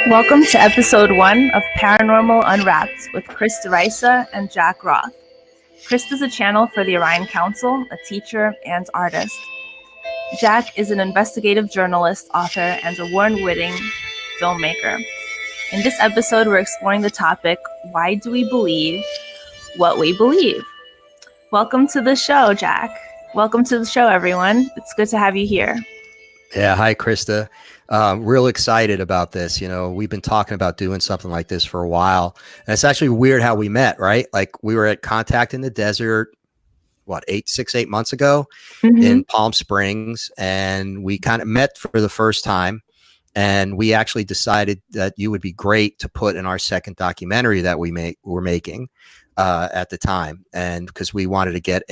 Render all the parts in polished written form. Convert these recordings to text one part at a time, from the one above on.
Welcome to episode 1 of Paranormal Unwrapped with Krista, Raisa, and Jack Roth. Krista's a channel for the Orion Council, a teacher and artist. Jack is an investigative journalist, author, and award-winning filmmaker. In this episode, we're exploring the topic, why do we believe what we believe? Welcome to the show, Jack. Welcome to the show, everyone. It's good to have you here. Yeah. Hi, Krista. Real excited about this. You know, we've been talking about doing something like this for a while. And it's actually weird how we met, right? Like we were at Contact in the Desert, 8 months ago in Palm Springs. And we kind of met for the first time. And we actually decided that you would be great to put in our second documentary that we're making at the time. And because we wanted to get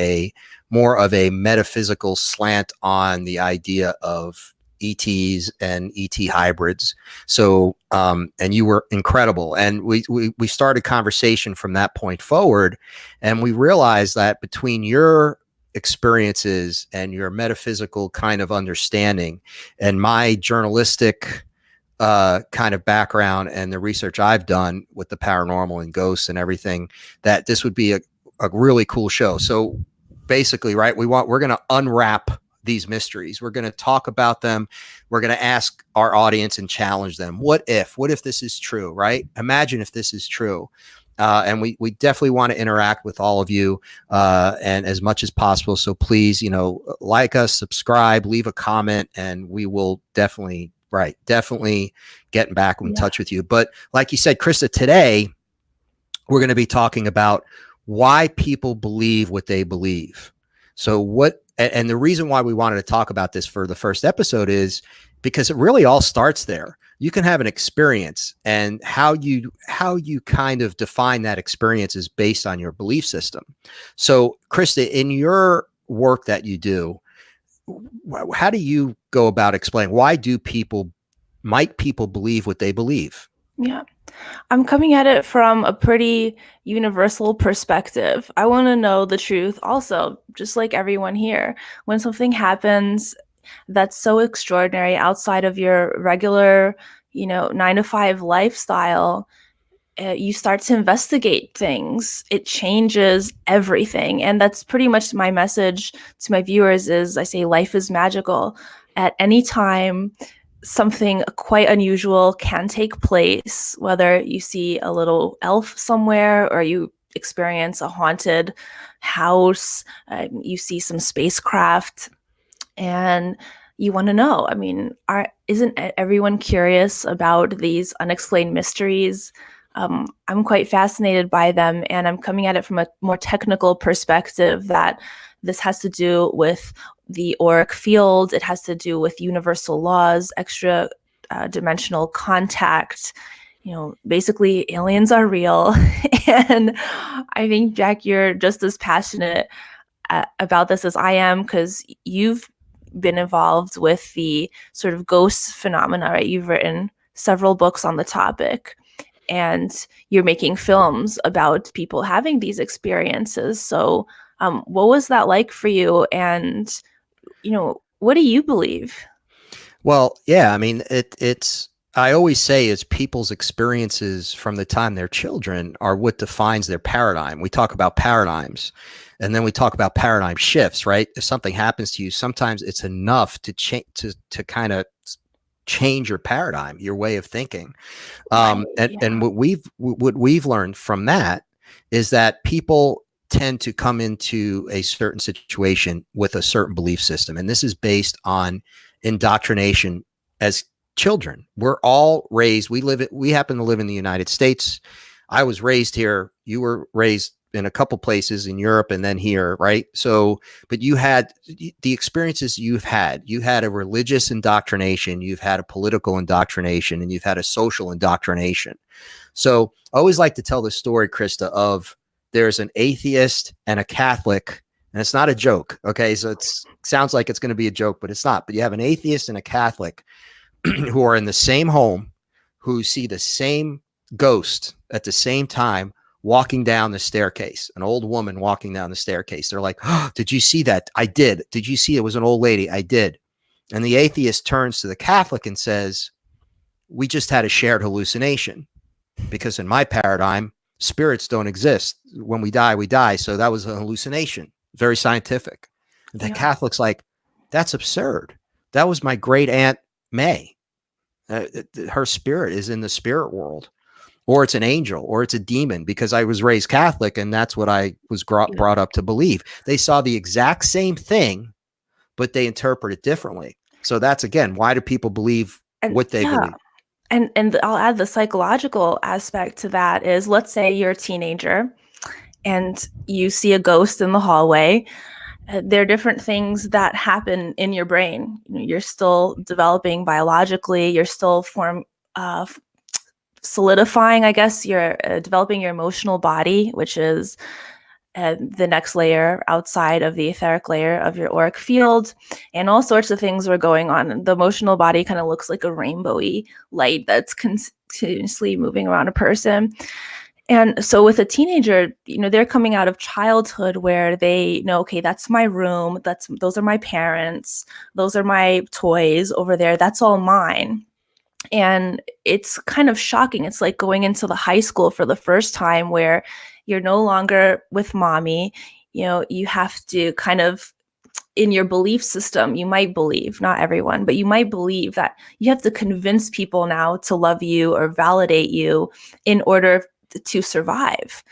more of a metaphysical slant on the idea of ETs and ET hybrids. So, and you were incredible. And we started conversation from that point forward. And we realized that between your experiences and your metaphysical kind of understanding and my journalistic kind of background and the research I've done with the paranormal and ghosts and everything, that this would be a really cool show. So basically, right, we're going to unwrap these mysteries. We're going to talk about them. We're going to ask our audience and challenge them. What if this is true, right? Imagine if this is true. And we definitely want to interact with all of you and as much as possible. So please, like us, subscribe, leave a comment, and we will definitely getting back in touch with you. But like you said, Krista, today we're going to be talking about why people believe what they believe. So and the reason why we wanted to talk about this for the first episode is because it really all starts there. You can have an experience, and how you kind of define that experience is based on your belief system. So Krista, in your work that you do, how do you go about explaining why might people believe what they believe? Yeah, I'm coming at it from a pretty universal perspective. I want to know the truth also, just like everyone here. When something happens that's so extraordinary outside of your regular, 9-to-5 lifestyle, you start to investigate things. It changes everything. And that's pretty much my message to my viewers is I say life is magical. At any time, something quite unusual can take place, whether you see a little elf somewhere or you experience a haunted house, you see some spacecraft, and you want to know, isn't everyone curious about these unexplained mysteries? I'm quite fascinated by them, and I'm coming at it from a more technical perspective that this has to do with the auric field. It has to do with universal laws, extra dimensional contact. Basically aliens are real. And I think, Jack, you're just as passionate about this as I am, because you've been involved with the sort of ghost phenomena, right? You've written several books on the topic, and you're making films about people having these experiences. So what was that like for you? And, what do you believe? Well, yeah, I always say it's people's experiences from the time they're children are what defines their paradigm. We talk about paradigms, and then we talk about paradigm shifts, right? If something happens to you, sometimes it's enough to change, to kind of change your paradigm, your way of thinking. And what we've learned from that is that people tend to come into a certain situation with a certain belief system. And this is based on indoctrination as children. We're all raised, we happen to live in the United States. I was raised here. You were raised in a couple places in Europe and then here, right? So, but you had the experiences you had a religious indoctrination, you've had a political indoctrination, and you've had a social indoctrination. So I always like to tell the story, Krista, of there's an atheist and a Catholic, and it's not a joke. Okay. So it sounds like it's going to be a joke, but it's not. But you have an atheist and a Catholic who are in the same home, who see the same ghost at the same time walking down the staircase, an old woman walking down the staircase. They're like, oh, did you see that? I did. Did you see it was an old lady? I did. And the atheist turns to the Catholic and says, we just had a shared hallucination, because in my paradigm, spirits don't exist. When we die, we die. So that was a hallucination, very scientific. The Yeah. Catholic's like, that's absurd. That was my great aunt May. Her spirit is in the spirit world, or it's an angel, or it's a demon, because I was raised Catholic and that's what I was Yeah. brought up to believe. They saw the exact same thing, but they interpret it differently. So that's, again, why do people believe And what they yeah, believe? and I'll add the psychological aspect to that is, let's say you're a teenager and you see a ghost in the hallway. There are different things that happen in your brain. You're still developing biologically. You're still uh, solidifying, I guess. You're developing your emotional body, which is the next layer outside of the etheric layer of your auric field, and all sorts of things were going on. The emotional body kind of looks like a rainbowy light that's continuously moving around a person. And so with a teenager, they're coming out of childhood where they know, okay, that's my room, those are my parents, those are my toys over there, that's all mine. And it's kind of shocking. It's like going into the high school for the first time, where you're no longer with mommy. You have to kind of, in your belief system, you might believe, not everyone, but you might believe that you have to convince people now to love you or validate you in order to survive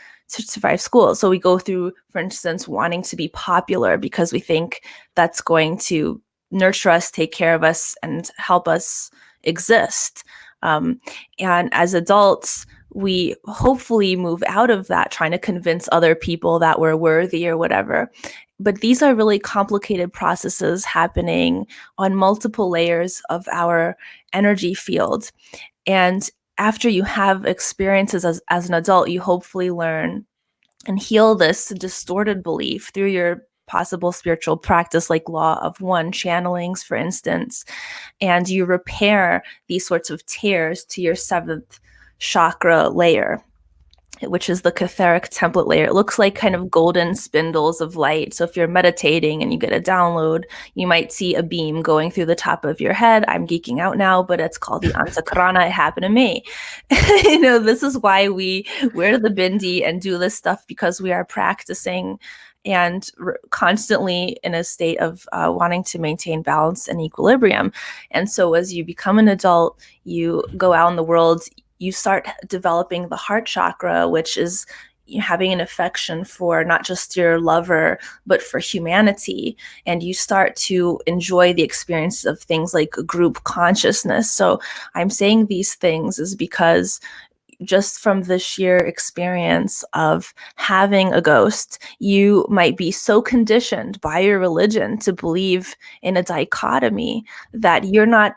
school. So we go through, for instance, wanting to be popular because we think that's going to nurture us, take care of us, and help us exist. And as adults, we hopefully move out of that trying to convince other people that we're worthy or whatever. But these are really complicated processes happening on multiple layers of our energy field. And after you have experiences as an adult, you hopefully learn and heal this distorted belief through your possible spiritual practice, like law of one channelings, for instance, and you repair these sorts of tears to your seventh chakra layer, which is the Catheric template layer. It looks like kind of golden spindles of light. So if you're meditating and you get a download, you might see a beam going through the top of your head. I'm geeking out now, but it's called the Antakarana. It happened to me. This is why we wear the bindi and do this stuff, because we are practicing and constantly in a state of wanting to maintain balance and equilibrium. And so as you become an adult, you go out in the world, you start developing the heart chakra, which is having an affection for not just your lover, but for humanity. And you start to enjoy the experience of things like group consciousness. So I'm saying these things is because just from the sheer experience of having a ghost, you might be so conditioned by your religion to believe in a dichotomy that you're not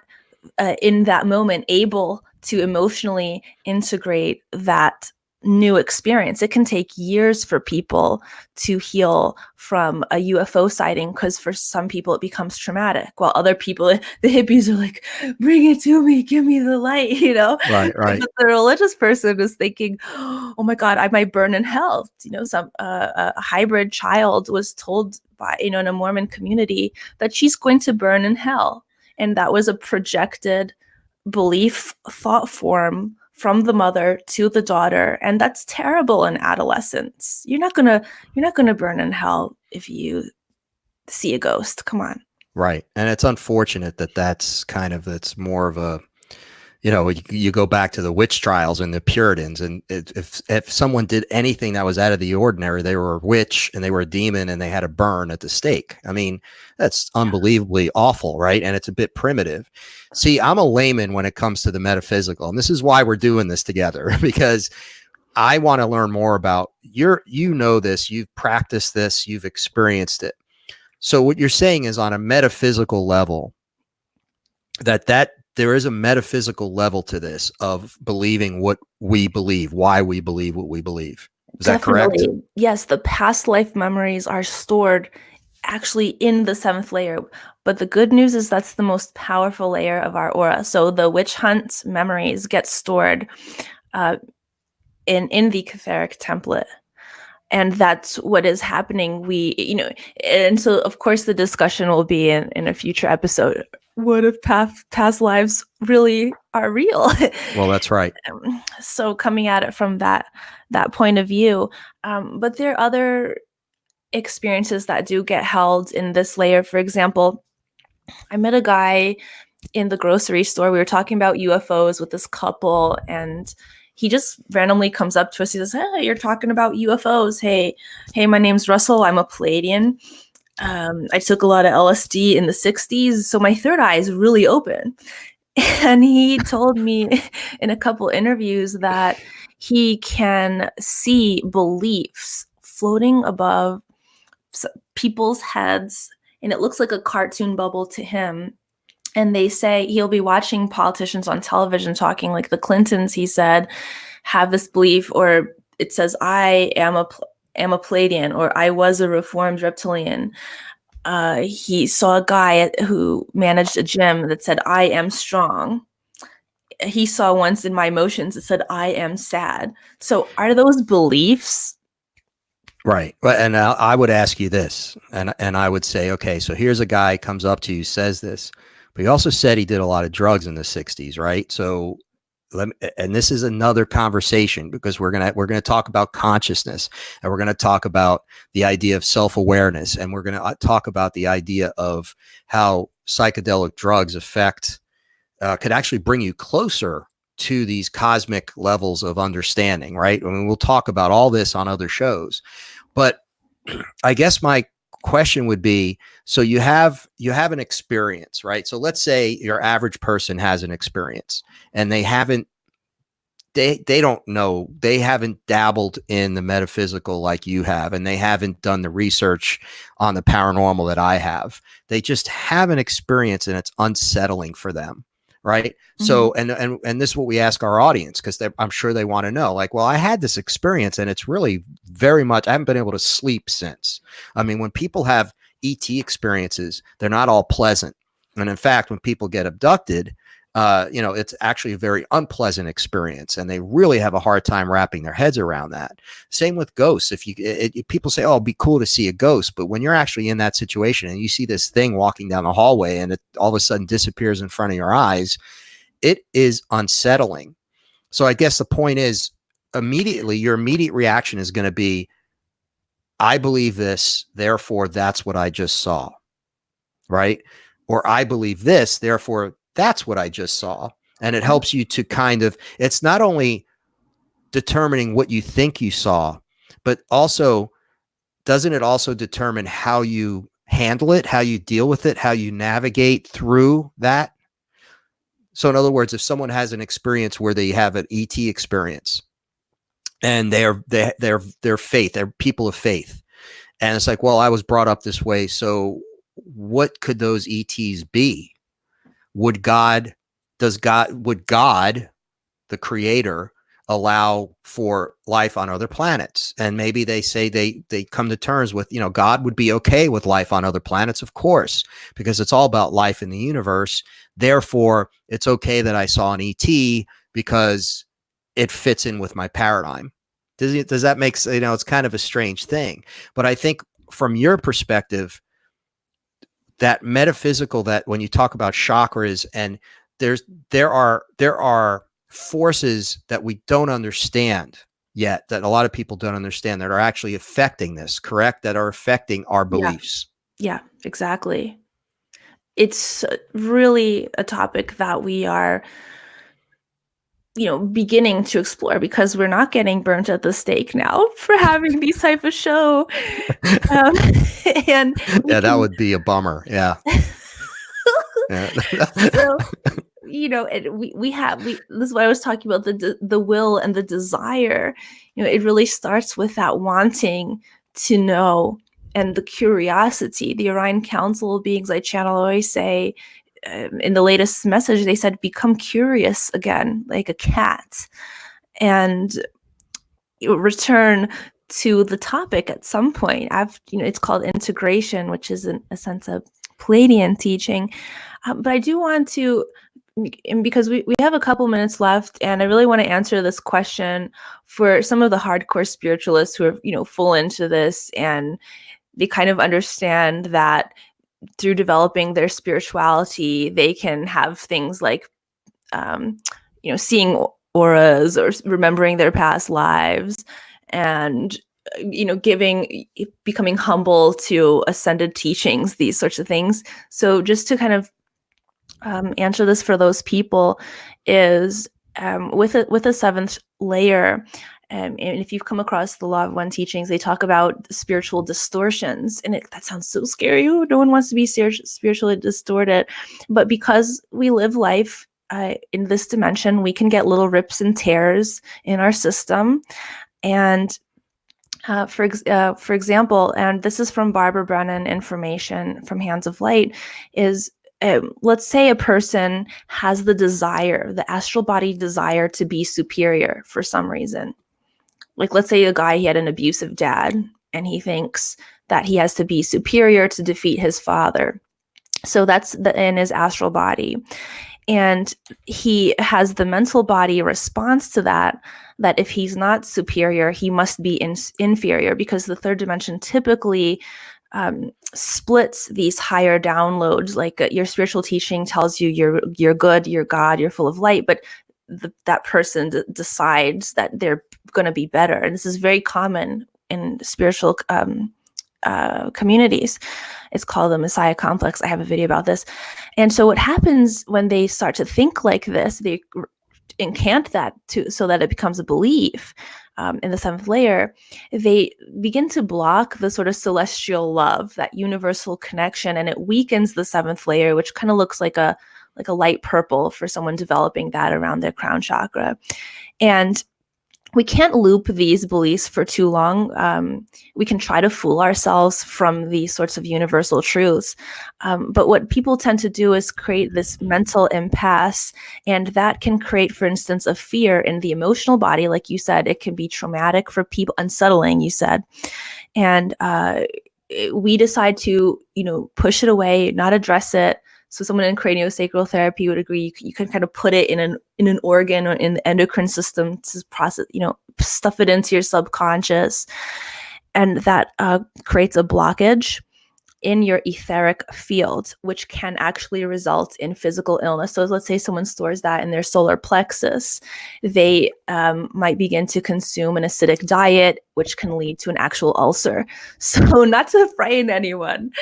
in that moment able to emotionally integrate that new experience. It can take years for people to heal from a UFO sighting, because for some people it becomes traumatic, while other people, the hippies, are like, bring it to me, give me the light, Right, right. But the religious person is thinking, oh my God, I might burn in hell. Some a hybrid child was told by, in a Mormon community, that she's going to burn in hell. And that was a projected belief thought form from the mother to the daughter, and that's terrible in adolescence. You're not gonna burn in hell if you see a ghost. Come on. Right. And it's unfortunate that it's more of a, you go back to the witch trials and the Puritans, and if someone did anything that was out of the ordinary, they were a witch and they were a demon and they had to burn at the stake. I mean, that's unbelievably awful, right? And it's a bit primitive. See, I'm a layman when it comes to the metaphysical, and this is why we're doing this together, because I want to learn more about this, you've practiced this, you've experienced it. So what you're saying is, on a metaphysical level, that there is a metaphysical level to this, of believing what we believe, why we believe what we believe. Is that correct? Definitely. Yes, the past life memories are stored actually in the seventh layer. But the good news is that's the most powerful layer of our aura. So the witch hunt memories get stored uh, in the Catheric template. And that's what is happening. And so of course the discussion will be in a future episode what if past lives really are real? Well, that's right. So coming at it from that point of view, but there are other experiences that do get held in this layer. For example, I met a guy in the grocery store. We were talking about UFOs with this couple, and he just randomly comes up to us. He says, "Hey, you're talking about UFOs. Hey, my name's Russell. I'm a Palladian. I took a lot of LSD in the 60s, so my third eye is really open." And he told me in a couple interviews that he can see beliefs floating above people's heads, and it looks like a cartoon bubble to him. And they say he'll be watching politicians on television talking, like the Clintons, he said, have this belief, or it says, I am a Palladian, or I was a reformed reptilian. He saw a guy who managed a gym that said, I am strong. He saw once in my emotions, it said, I am sad. So are those beliefs? Right. And I would ask you this, and I would say, okay, so here's a guy comes up to you, says this, but he also said he did a lot of drugs in the 60s, right? So and this is another conversation, because we're gonna talk about consciousness, and we're gonna talk about the idea of self-awareness, and we're gonna talk about the idea of how psychedelic drugs could actually bring you closer to these cosmic levels of understanding, right? I mean, we'll talk about all this on other shows, but I guess my question would be, so you have an experience, right? So let's say your average person has an experience, and they don't know, they haven't dabbled in the metaphysical like you have, and they haven't done the research on the paranormal that I have. They just have an experience, and it's unsettling for them, right? So, and this is what we ask our audience, because I'm sure they want to know, like, well, I had this experience, and it's really very much, I haven't been able to sleep since. I mean, when people have ET experiences, they're not all pleasant. And in fact, when people get abducted, it's actually a very unpleasant experience, and they really have a hard time wrapping their heads around that. Same with ghosts. People say, "Oh, it'd be cool to see a ghost," but when you're actually in that situation and you see this thing walking down the hallway and it all of a sudden disappears in front of your eyes, it is unsettling. So I guess the point is, your immediate reaction is going to be, "I believe this, therefore that's what I just saw," right? Or "I believe this, therefore that's what I just saw." And it helps you to it's not only determining what you think you saw, but also, doesn't it also determine how you handle it, how you deal with it, how you navigate through that? So in other words, if someone has an experience where they have an ET experience, and they're faith, they're people of faith, and it's like, well, I was brought up this way, so what could those ETs be? Would God, the creator, allow for life on other planets? And maybe they say they come to terms with, God would be okay with life on other planets, of course, because it's all about life in the universe. Therefore, it's okay that I saw an ET because it fits in with my paradigm. Does that make sense? It's kind of a strange thing, but I think from your perspective, that metaphysical, that when you talk about chakras, and there are forces that we don't understand yet, that a lot of people don't understand, that are actually affecting this, correct? That are affecting our Yeah, beliefs. yeah, exactly. It's really a topic that we are, beginning to explore, because we're not getting burnt at the stake now for having these type of show. Um, and we Yeah, that can would be a bummer. Yeah. Yeah. so this is what I was talking about, the will and the desire. It really starts with that wanting to know, and the curiosity. The Orion Council beings I channel always say, in the latest message, they said, become curious again, like a cat, and return to the topic at some point. It's called integration, which is in a sense of Palladian teaching. But I do want to, because we have a couple minutes left, and I really want to answer this question for some of the hardcore spiritualists who are, full into this, and they kind of understand that through developing their spirituality, they can have things like, um, seeing auras or remembering their past lives, and becoming humble to ascended teachings, these sorts of things. So just to kind of answer this for those people is, with a seventh layer. And if you've come across the Law of One teachings, they talk about spiritual distortions, and that sounds so scary. Oh, no one wants to be spiritually distorted, but because we live life in this dimension, we can get little rips and tears in our system. And for example, and this is from Barbara Brennan information from Hands of Light, is let's say a person has the astral body desire to be superior for some reason. Like, let's say a guy, he had an abusive dad, and he thinks that he has to be superior to defeat his father. So that's in his astral body. And he has the mental body response to that if he's not superior, he must be inferior, because the third dimension typically splits these higher downloads. Like, your spiritual teaching tells you you're good, you're God, you're full of light, but that person decides that they're going to be better. And this is very common in spiritual communities. It's called the Messiah complex. I have a video about this. And so what happens when they start to think like this, they incant that so that it becomes a belief in the seventh layer. They begin to block the sort of celestial love, that universal connection, and it weakens the seventh layer, which kind of looks like a light purple for someone developing that around their crown chakra. And we can't loop these beliefs for too long. We can try to fool ourselves from these sorts of universal truths. But what people tend to do is create this mental impasse, and that can create, for instance, a fear in the emotional body. Like you said, it can be traumatic for people, unsettling, you said. And we decide to, push it away, not address it. So someone in craniosacral therapy would agree you can kind of put it in an organ or in the endocrine system to process, stuff it into your subconscious. And that creates a blockage in your etheric field, which can actually result in physical illness. So let's say someone stores that in their solar plexus. They might begin to consume an acidic diet, which can lead to an actual ulcer. So not to frighten anyone,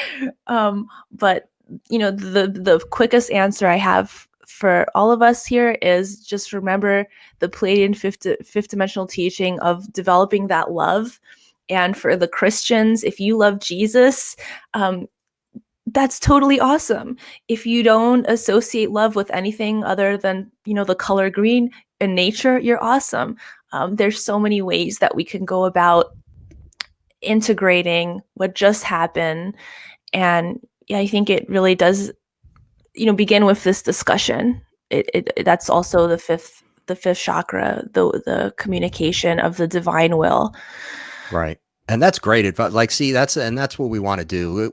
but the quickest answer I have for all of us here is just remember the Pleiadian fifth dimensional teaching of developing that love. And for the Christians, if you love Jesus, that's totally awesome. If you don't associate love with anything other than, the color green in nature, you're awesome. There's so many ways that we can go about integrating what just happened. And yeah, I think it really does, begin with this discussion. That's also the fifth chakra, the communication of the divine will. Right. And that's great advice. Like, see, that's what we want to do.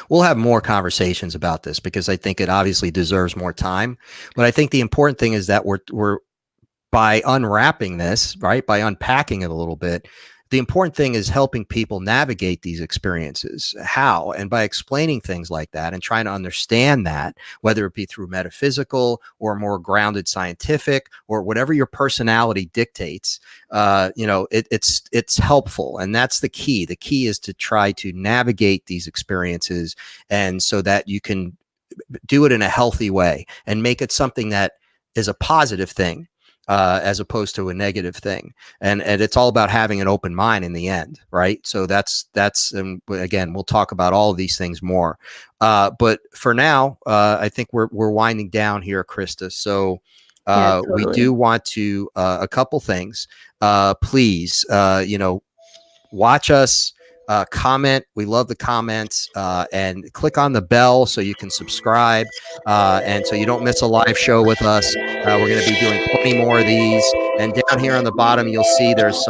We'll have more conversations about this, because I think it obviously deserves more time. But I think the important thing is that we're by unwrapping this, right, by unpacking it a little bit, the important thing is helping people navigate these experiences. How? And by explaining things like that and trying to understand that, whether it be through metaphysical or more grounded scientific or whatever your personality dictates, it's helpful. And that's the key. The key is to try to navigate these experiences, and so that you can do it in a healthy way and make it something that is a positive thing. As opposed to a negative thing. And it's all about having an open mind in the end, right? So that's again, we'll talk about all of these things more. But for now, I think we're winding down here, Krista. So Yeah, totally. we do want to a couple things. Please, watch us. Comment. We love the comments, and click on the bell so you can subscribe, and so you don't miss a live show with us. We're going to be doing plenty more of these. And down here on the bottom, you'll see there's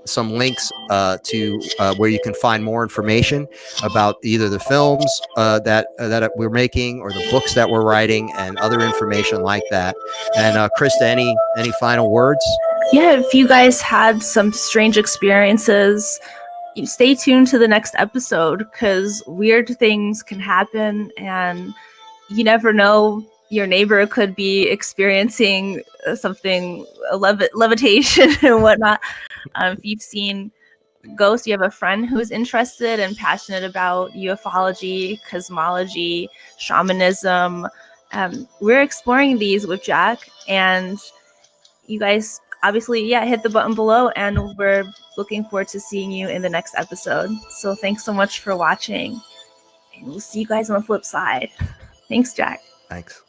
some links to where you can find more information about either the films that we're making or the books that we're writing and other information like that. And Krista, any final words? Yeah, if you guys had some strange experiences, you stay tuned to the next episode, because weird things can happen, and you never know, your neighbor could be experiencing something, levitation and whatnot. If you've seen ghosts, you have a friend who's interested and passionate about ufology, cosmology, shamanism, we're exploring these with Jack, and you guys obviously, yeah, hit the button below, and we're looking forward to seeing you in the next episode. So thanks so much for watching, and we'll see you guys on the flip side. Thanks, Jack. Thanks.